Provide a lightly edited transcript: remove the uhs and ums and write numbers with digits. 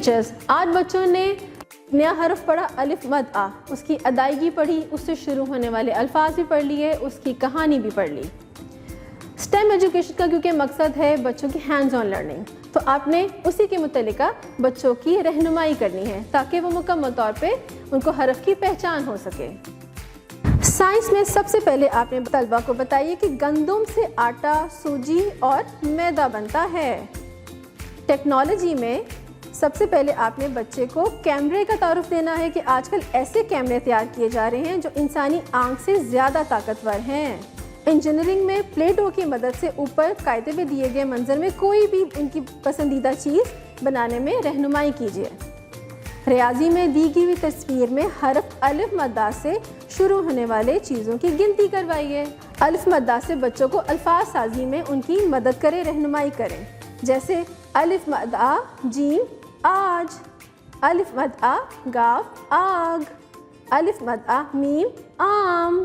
Teachers, آج بچوں نے نیا حرف پڑھا الف مد آ، اس کی ادائیگی پڑھی، اس سے شروع ہونے والے الفاظ بھی پڑھ لیے، اس کی کہانی بھی پڑھ لی۔ اسٹیم ایجوکیشن کا کیونکہ مقصد ہے بچوں کی ہینڈز آن لرننگ، تو آپ نے اسی کے متعلقہ بچوں کی رہنمائی کرنی ہے تاکہ وہ مکمل طور پہ ان کو حرف کی پہچان ہو سکے۔ سائنس میں سب سے پہلے آپ نے طلبہ کو بتائیے کہ گندم سے آٹا، سوجی اور میدا بنتا ہے۔ ٹیکنالوجی میں سب سے پہلے آپ نے بچے کو کیمرے کا تعارف دینا ہے کہ آج کل ایسے کیمرے تیار کیے جا رہے ہیں جو انسانی آنکھ سے زیادہ طاقتور ہیں۔ انجینئرنگ میں پلیٹو کی مدد سے اوپر قاعدے میں دیے گئے منظر میں کوئی بھی ان کی پسندیدہ چیز بنانے میں رہنمائی کیجیے۔ ریاضی میں دی گئی تصویر میں حرف الف مد آ سے شروع ہونے والے چیزوں کی گنتی کروائیے۔ الف مد آ سے بچوں کو الفاظ سازی میں ان کی مدد کرے، رہنمائی کریں، جیسے الف مد آ جیم آج، الف مد آ گاف آگ، الف مد آ میم آم۔